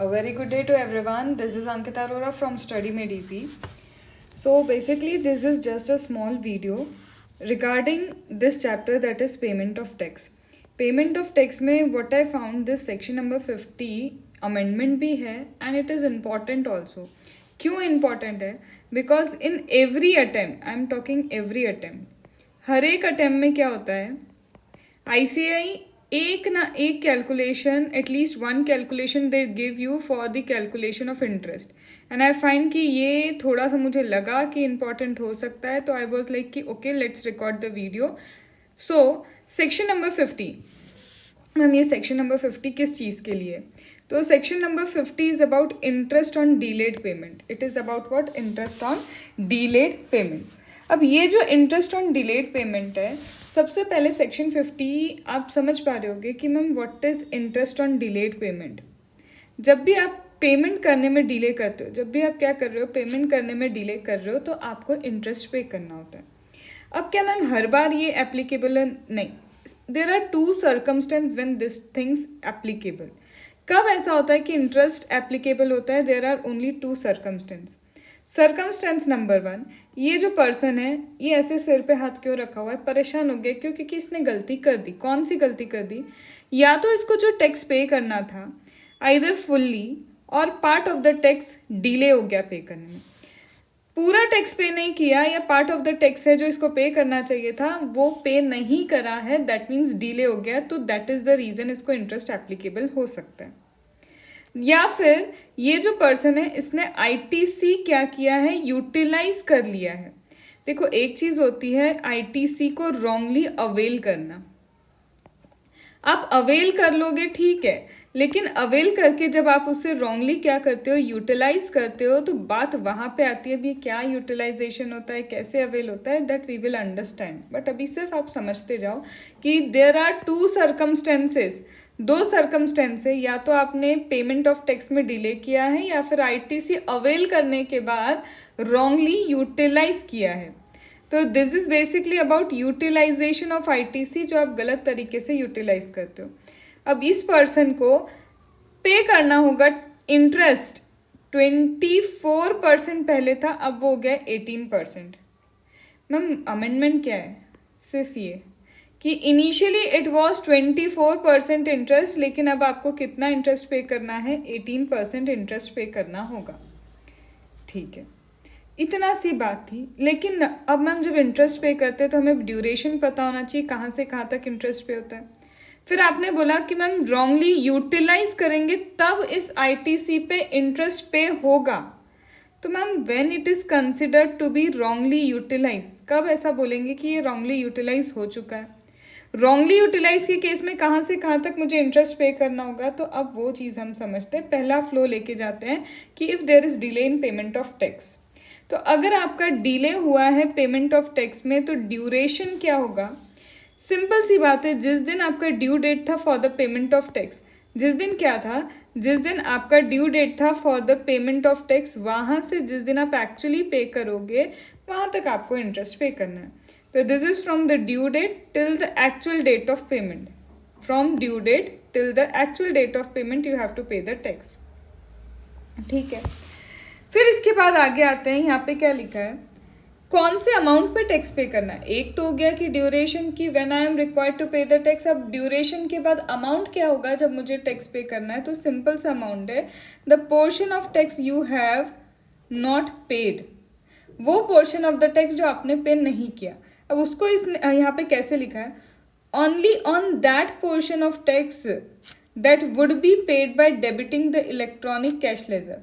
A very good day to everyone. This is Ankita Arora from Study Made Easy. So basically this is just a small video regarding this chapter, that is payment of tax. Payment of tax में what I found, this section number 50 amendment भी है and it is important also. क्यों important है? Because in every attempt, I am talking every attempt, हर एक attempt में क्या होता है, ICAI एक ना एक calculation, at least one calculation they give you for the calculation of interest. And I find कि ये थोड़ा सा मुझे लगा कि इम्पॉर्टेंट हो सकता है, तो आई वॉज लाइक कि okay let's record the video. So section number 50, ma'am ये सेक्शन नंबर 50 किस चीज़ के लिए? तो section number 50 is about interest on delayed payment. It is about what? Interest on delayed payment. अब ये जो इंटरेस्ट ऑन डिलेड पेमेंट है, सबसे पहले सेक्शन 50 आप समझ पा रहे होगे कि ma'am what is interest on delayed payment. जब भी आप पेमेंट करने में डिले करते हो, जब भी आप क्या कर रहे हो, पेमेंट करने में डिले कर रहे हो, तो आपको इंटरेस्ट पे करना होता है. अब क्या मैम हर बार ये एप्लीकेबल है? नहीं. There are two circumstance when this things applicable. कब ऐसा होता है कि इंटरेस्ट एप्लीकेबल होता है? There are only two circumstance. Circumstance number 1, ये जो पर्सन है ये ऐसे सिर पे हाथ क्यों रखा हुआ है, परेशान हो गया क्योंकि इसने गलती कर दी. कौन सी गलती कर दी? या तो इसको जो टैक्स पे करना था आइदर फुल्ली और part of the tax delay हो गया पे करने में, पूरा टैक्स पे नहीं किया, या पार्ट ऑफ द टैक्स है जो इसको पे करना चाहिए था वो पे नहीं करा है, दैट मीन्स डिले हो गया. तो दैट इज़ द रीज़न इसको इंटरेस्ट एप्लीकेबल हो सकता है. या फिर ये जो पर्सन है इसने आईटीसी क्या किया है, यूटिलाइज कर लिया है. देखो एक चीज़ होती है आईटीसी को रॉन्गली अवेल करना. आप अवेल कर लोगे ठीक है, लेकिन अवेल करके जब आप उससे रॉन्गली क्या करते हो, यूटिलाइज करते हो, तो बात वहाँ पे आती है भी क्या यूटिलाइजेशन होता है, कैसे अवेल होता है, that we will understand. But अभी सिर्फ आप समझते जाओ कि देयर आर टू सर्कमस्टेंसेस, दो सर्कमस्टेंस है, या तो आपने पेमेंट ऑफ टैक्स में डिले किया है या फिर आईटीसी अवेल करने के बाद रॉन्गली यूटिलाइज किया है. तो this is basically about utilization of ITC, जो आप गलत तरीके से यूटिलाइज करते हो. अब इस पर्सन को पे करना होगा इंटरेस्ट. 24% पहले था, अब वो हो गया 18%. मैम अमेंडमेंट क्या है? सिर्फ ये कि इनिशियली इट वॉज 24% इंटरेस्ट, लेकिन अब आपको कितना इंटरेस्ट पे करना है? 18% इंटरेस्ट पे करना होगा. ठीक है, इतना सी बात थी. लेकिन अब मैम जब इंटरेस्ट पे करते हैं तो हमें ड्यूरेशन पता होना चाहिए, कहाँ से कहाँ तक इंटरेस्ट पे होता है. फिर आपने बोला कि मैम रॉन्गली यूटिलाइज करेंगे तब इस आईटीसी पे इंटरेस्ट पे होगा. तो ma'am when it is considered to be wrongly utilize, कब ऐसा बोलेंगे कि ये रॉन्गली यूटिलाइज हो चुका है? रॉन्गली यूटिलाइज के केस में कहाँ से कहाँ तक मुझे इंटरेस्ट पे करना होगा? तो अब वो चीज़ हम समझते हैं. पहला फ्लो लेके जाते हैं कि if there is delay in payment of tax. तो अगर आपका डिले हुआ है पेमेंट ऑफ टैक्स में तो ड्यूरेशन क्या होगा? सिंपल सी बात है, जिस दिन आपका ड्यू डेट था for the payment of tax, जिस दिन क्या था, जिस दिन आपका ड्यू डेट था for the payment of tax, वहाँ से जिस दिन आप एक्चुअली पे करोगे वहाँ तक आपको इंटरेस्ट पे करना है. तो this is from the due date till the actual date of payment. From due date till the actual date of payment you have to pay the tax. ठीक है, फिर इसके बाद आगे आते हैं. यहाँ पे क्या लिखा है, कौन से अमाउंट पे टैक्स पे करना है. एक तो हो गया कि ड्यूरेशन की, when I am required to pay the tax. अब ड्यूरेशन के बाद अमाउंट क्या होगा जब मुझे टैक्स पे करना है? तो सिंपल सा अमाउंट है, the portion of tax you have not paid. वो पोर्शन ऑफ द टैक्स जो आपने पे नहीं किया. अब उसको इस यहाँ पे कैसे लिखा है, only on that portion of tax that would be paid by debiting the electronic cash ledger.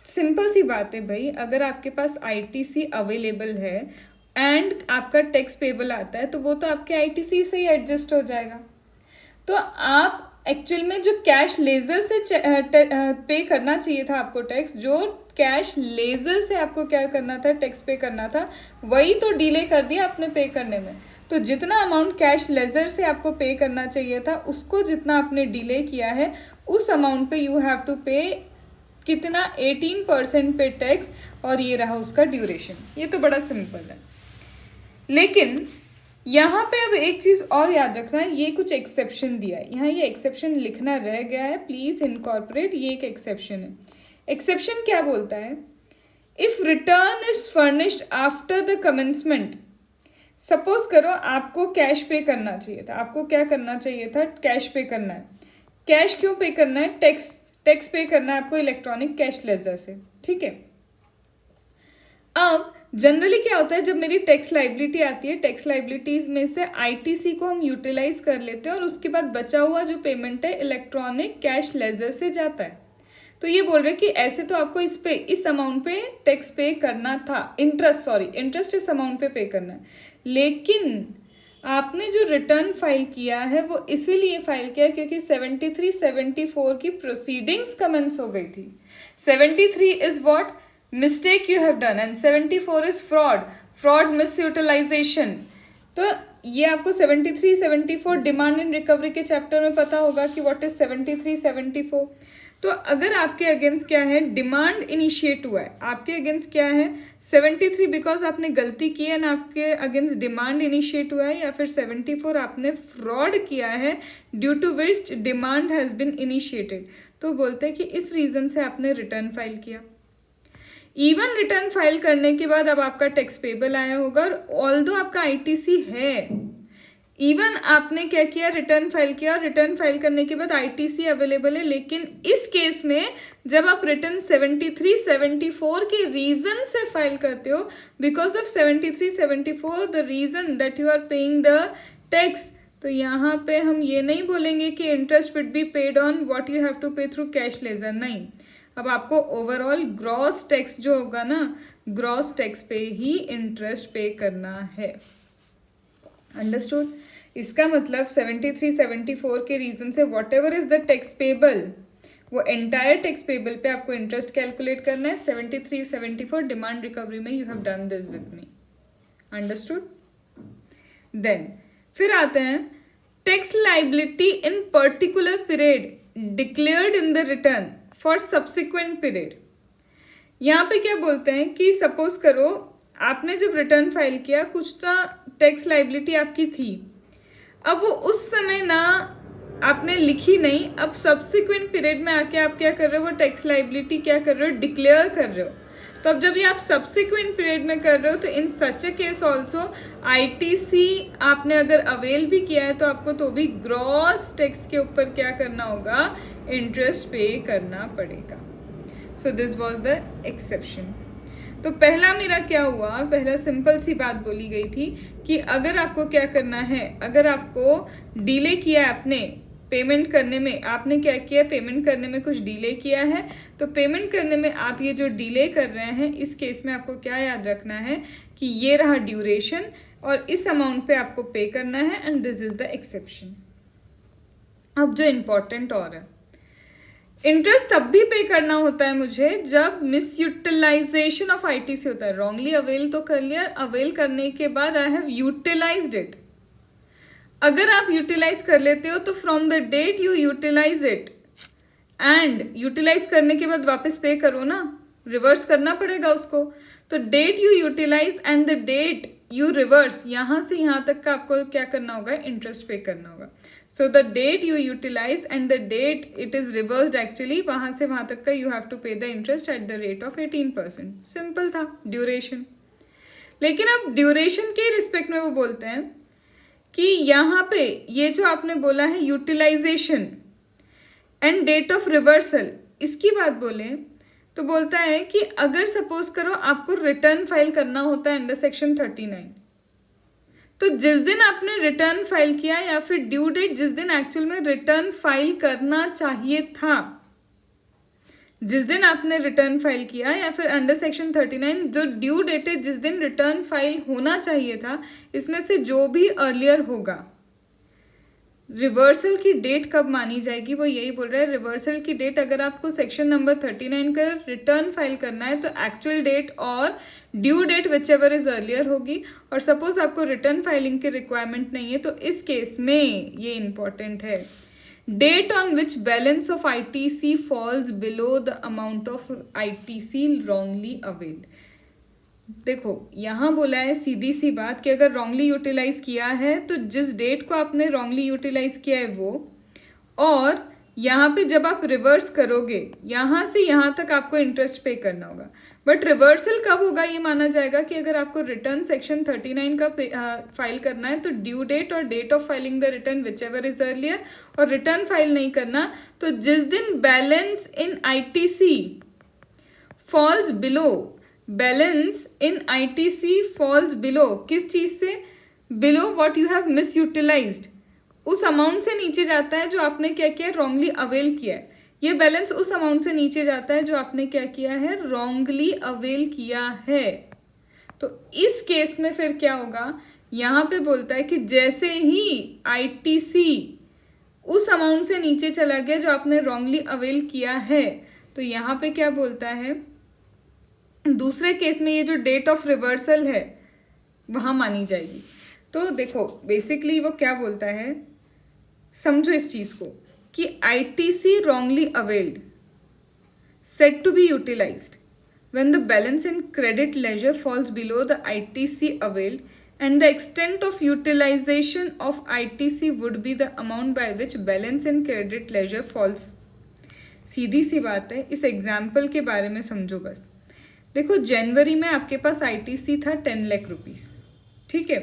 Simple सी बात है भाई, अगर आपके पास आईटीसी अवेलेबल है एंड आपका टैक्स पेबल आता है तो वो तो आपके आईटीसी से ही एडजस्ट हो जाएगा. तो आप एक्चुअल में जो कैश लेजर से पे करना चाहिए था आपको टैक्स, जो कैश लेजर से आपको क्या करना था, टैक्स पे करना था, वही तो डिले कर दिया आपने पे करने में. तो जितना अमाउंट कैश लेजर से आपको पे करना चाहिए था उसको जितना आपने डिले किया है उस अमाउंट पे यू हैव टू पे कितना? 18% पे टैक्स. और ये रहा उसका ड्यूरेशन. ये तो बड़ा सिंपल है. लेकिन यहाँ पे अब एक चीज़ और याद रखना, ये कुछ एक्सेप्शन दिया है, यहाँ ये एक्सेप्शन लिखना रह गया है, प्लीज़ इनकॉर्पोरेट, ये एक एक्सेप्शन है। एक्सेप्शन क्या बोलता है? If return is furnished after the commencement, suppose करो आपको कैश पे करना चाहिए था, आपको क्या करना चाहिए था? कैश पे करना है। कैश क्यों पे करना है? टैक्स पे करना है आपको इलेक्ट्रॉनिक कैश लेजर से, ठीक है। अब जनरली क्या होता है, जब मेरी टैक्स लाइबिलिटी आती है, टैक्स लाइबिलिटीज में से आईटीसी को हम यूटिलाइज कर लेते हैं और उसके बाद बचा हुआ जो पेमेंट है इलेक्ट्रॉनिक कैश लेजर से जाता है। तो ये बोल रहे कि ऐसे तो आपको इस अमाउंट पे टैक्स पे करना था, इंटरेस्ट इस अमाउंट पे करना है, लेकिन आपने जो रिटर्न फाइल किया है वो इसीलिए फाइल किया क्योंकि 73-74 की प्रोसीडिंग्स कमेंस हो गई थी। 73 is what? Mistake you have done, and 74 is fraud misutilization. तो ये आपको 73-74 डिमांड एंड रिकवरी के चैप्टर में पता होगा कि व्हाट इज 73-74। तो अगर आपके अगेंस्ट क्या है, डिमांड इनिशिएट हुआ है, आपके अगेंस्ट क्या है 73 बिकॉज आपने गलती की है ना, आपके अगेंस्ट डिमांड इनिशिएट हुआ है, या फिर 74 आपने फ्रॉड किया है due to which demand has been initiated, तो बोलते हैं कि इस रीज़न से आपने रिटर्न फाइल किया। इवन रिटर्न फाइल करने के बाद अब आपका टैक्स पेबल आया होगा, और ऑल्दो आपका आईटीसी है, इवन आपने क्या किया, रिटर्न फाइल किया, और रिटर्न फाइल करने के बाद आईटीसी अवेलेबल है, लेकिन इस केस में जब आप रिटर्न 73-74 के रीजन से फाइल करते हो, because of 73-74 the reason that you are paying the tax, तो यहाँ पे हम ये नहीं बोलेंगे कि interest would be paid on what you have to pay through cash ledger, नहीं। अब आपको ओवरऑल ग्रॉस टैक्स जो होगा ना, ग्रॉस टैक्स पे ही इंटरेस्ट पे करना है। अंडरस्टूड? इसका मतलब 73-74 के रीजन से whatever is the tax payable, वो एंटायर टैक्स पेबल पे आपको इंटरेस्ट कैलकुलेट करना है। 73-74 डिमांड रिकवरी में you have done this with me. Understood? Then फिर आते हैं tax liability in particular period declared in the return for subsequent period. यहाँ पे क्या बोलते हैं कि सपोज करो आपने जब रिटर्न फाइल किया, कुछ तो टैक्स लाइबिलिटी आपकी थी, अब वो उस समय ना आपने लिखी नहीं, अब सब्सिक्वेंट पीरियड में आके आप क्या कर रहे हो, वो टैक्स लाइबिलिटी क्या कर रहे हो, डिक्लेयर कर रहे हो। तो अब जब ये आप सब्सिक्वेंट पीरियड में कर रहे हो, तो इन सच ए केस ऑल्सो आईटीसी आपने अगर अवेल भी किया है तो आपको तो भी ग्रॉस टैक्स के ऊपर क्या करना होगा, इंटरेस्ट पे करना पड़ेगा। So this was the exception. तो पहला मेरा क्या हुआ, पहला सिंपल सी बात बोली गई थी कि अगर आपको क्या करना है, अगर आपको डिले किया है आपने पेमेंट करने में, आपने क्या किया, पेमेंट करने में कुछ डिले किया है, तो पेमेंट करने में आप ये जो डिले कर रहे हैं, इस केस में आपको क्या याद रखना है कि ये रहा ड्यूरेशन और इस अमाउंट पे आपको पे करना है, and this is the exception. अब जो इम्पोर्टेंट और है, इंटरेस्ट तब भी पे करना होता है मुझे जब मिस यूटिलाइजेशन ऑफ आईटीसी होता है। रॉन्गली अवेल तो कर लिया, अवेल करने के बाद आई हैव यूटिलाइज्ड इट। अगर आप यूटिलाइज कर लेते हो तो from the date you utilize it, and utilize करने के बाद वापस पे करो ना, रिवर्स करना पड़ेगा उसको। तो date you utilize and the date you reverse, यहाँ से यहाँ तक का आपको क्या करना होगा, इंटरेस्ट पे करना होगा। So the date you utilize and the date it is reversed actually, वहाँ से वहाँ तक का you have to pay the interest at the rate of 18%। Simple था ड्यूरेशन। लेकिन अब ड्यूरेशन के रिस्पेक्ट में वो बोलते हैं कि यहाँ पे ये जो आपने बोला है utilization and date of reversal, इसकी बात बोले तो बोलता है कि अगर सपोज करो आपको रिटर्न फाइल करना होता है अंडर सेक्शन 39, तो जिस दिन आपने रिटर्न फाइल किया या फिर ड्यू डेट जिस दिन एक्चुअल में रिटर्न फाइल करना चाहिए था, जिस दिन आपने रिटर्न फाइल किया या फिर अंडर सेक्शन 39 जो ड्यू डेट है जिस दिन रिटर्न फाइल होना चाहिए था, इसमें से जो भी अर्लियर होगा, रिवर्सल की डेट कब मानी जाएगी, वो यही बोल रहा है। रिवर्सल की डेट अगर आपको सेक्शन नंबर 39 का रिटर्न फाइल करना है तो एक्चुअल डेट और due date whichever is earlier होगी, और सपोज आपको रिटर्न फाइलिंग की रिक्वायरमेंट नहीं है तो इस केस में ये इंपॉर्टेंट है, date on which balance of ITC falls below the amount of ITC wrongly availed. देखो यहाँ बोला है सीधी सी बात कि अगर रॉन्गली यूटिलाइज किया है तो जिस डेट को आपने रॉन्गली यूटिलाइज किया है वो, और यहाँ पे जब आप रिवर्स करोगे यहाँ से यहाँ तक आपको इंटरेस्ट पे करना होगा। बट रिवर्सल कब होगा ये माना जाएगा कि अगर आपको रिटर्न सेक्शन 39 का फाइल करना है तो ड्यू डेट और date of filing the return whichever is earlier, और रिटर्न फाइल नहीं करना तो जिस दिन balance in ITC falls below, balance in ITC falls below, किस चीज से? Below what you have misutilised, उस अमाउंट से नीचे जाता है जो आपने क्या किया, रॉन्गली अवेल किया है। ये बैलेंस उस अमाउंट से नीचे जाता है जो आपने क्या किया है, रॉन्गली अवेल किया है। तो इस केस में फिर क्या होगा, यहाँ पे बोलता है कि जैसे ही ITC उस अमाउंट से नीचे चला गया जो आपने रॉन्गली अवेल किया है, तो यहाँ पे क्या बोलता है, दूसरे केस में ये जो डेट ऑफ रिवर्सल है वहां मानी जाएगी। तो देखो बेसिकली वो क्या बोलता है, समझो इस चीज को कि ITC wrongly availed said to be utilized when the balance in credit ledger falls below the ITC availed and the extent of utilization of ITC would be the amount by which balance in credit ledger falls। सीधी सी बात है, इस example के बारे में समझो बस। देखो जनवरी में आपके पास ITC था 10 लाख रुपीस, ठीक है,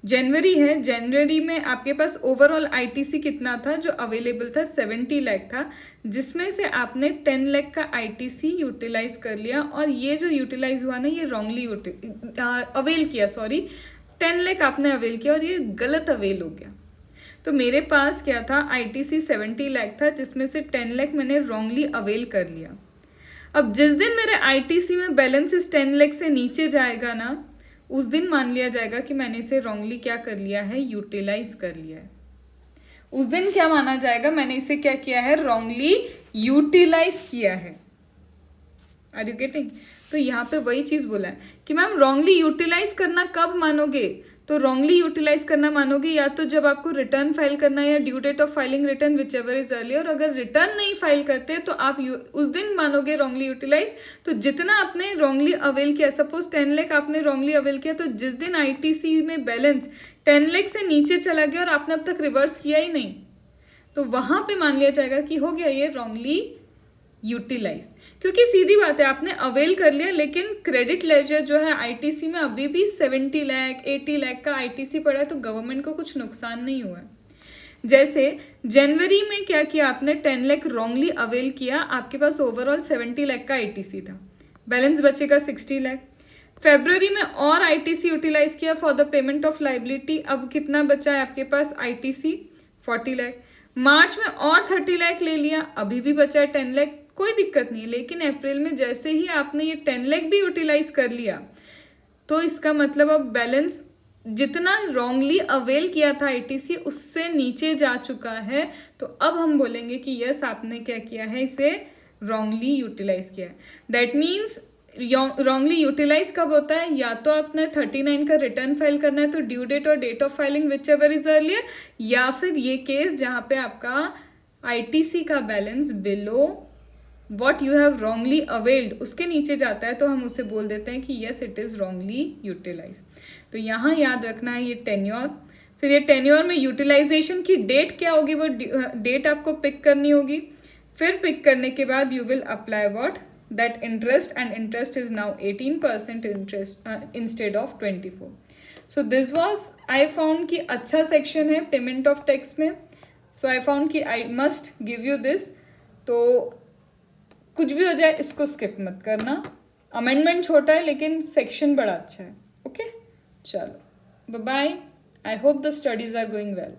जनवरी है, जनवरी में आपके पास ओवरऑल ITC कितना था जो अवेलेबल था, 70 लाख था, जिसमें से आपने 10 लाख का ITC यूटिलाइज कर लिया, और ये जो यूटिलाइज हुआ ना ये रॉन्गली अवेल किया, सॉरी 10 लाख आपने अवेल किया और ये गलत अवेल हो गया। तो मेरे पास क्या था, ITC 70 लाख था जिसमें से 10 लाख मैंने रॉन्गली अवेल कर लिया। अब जिस दिन मेरे ITC में बैलेंस इस 10 लाख से नीचे जाएगा ना, उस दिन मान लिया जाएगा कि मैंने इसे रॉन्गली क्या कर लिया है, यूटिलाइज कर लिया है। उस दिन क्या माना जाएगा, मैंने इसे क्या किया है, रॉन्गली यूटिलाइज किया है। Are you getting? तो यहाँ पे वही चीज बोला है कि मैम रॉन्गली यूटिलाइज करना कब मानोगे, तो रॉन्गली यूटिलाइज करना मानोगे या तो जब आपको रिटर्न फाइल करना है या due date of filing return whichever is early, और अगर रिटर्न नहीं फाइल करते तो आप उस दिन मानोगे रॉन्गली यूटिलाइज। तो जितना आपने रॉन्गली अवेल किया, सपोज 10 लाख आपने रॉन्गली अवेल किया, तो जिस दिन ITC में बैलेंस 10 लाख से नीचे चला गया और आपने अब तक रिवर्स किया ही नहीं, तो वहां पे मान लिया जाएगा कि हो गया ये रॉन्गली यूटिलाइज। क्योंकि सीधी बात है आपने अवेल कर लिया, लेकिन क्रेडिट लेजर जो है ITC में अभी भी 70 लाख 80 लाख का ITC पड़ा है, तो गवर्नमेंट को कुछ नुकसान नहीं हुआ है। जैसे जनवरी में क्या किया आपने, 10 लाख रॉन्गली अवेल किया, आपके पास ओवरऑल 70 लाख का ITC था, बैलेंस बचेगा 60 लाख। फेब्रुवरी में और ITC यूटिलाइज किया for the payment of liability, अब कितना बचा है आपके पास ITC 40 लाख। मार्च में और 30 लाख ले लिया, अभी भी बचा है 10 लाख, कोई दिक्कत नहीं। लेकिन अप्रैल में जैसे ही आपने ये 10 लाख भी यूटिलाइज कर लिया, तो इसका मतलब अब बैलेंस जितना रॉन्गली अवेल किया था ITC उससे नीचे जा चुका है। तो अब हम बोलेंगे कि यस आपने क्या किया है, इसे रॉन्गली यूटिलाइज किया है। दैट मीन्स रॉन्गली यूटिलाइज कब होता है, या तो आपने 39 का रिटर्न फाइल करना है तो ड्यू डेट और date of filing whichever is earlier, या फिर ये केस जहाँ पे आपका ITC का balance below what you have wrongly availed उसके नीचे जाता है, तो हम उसे बोल देते हैं कि yes it is wrongly utilise. तो यहाँ याद रखना है ये टेन्योर, फिर ये टेन्योर में यूटिलाइजेशन की डेट क्या होगी, वो डेट आपको पिक करनी होगी। फिर पिक करने के बाद you will apply what that interest, and interest is now 18% interest instead of 24। So this was, I found कि अच्छा सेक्शन है पेमेंट ऑफ टैक्स में, सो आई फाउंड कि I must give you this. तो कुछ भी हो जाए इसको स्किप मत करना, अमेंडमेंट छोटा है लेकिन सेक्शन बड़ा अच्छा है। ओके चलो bye bye, I hope the studies are going well.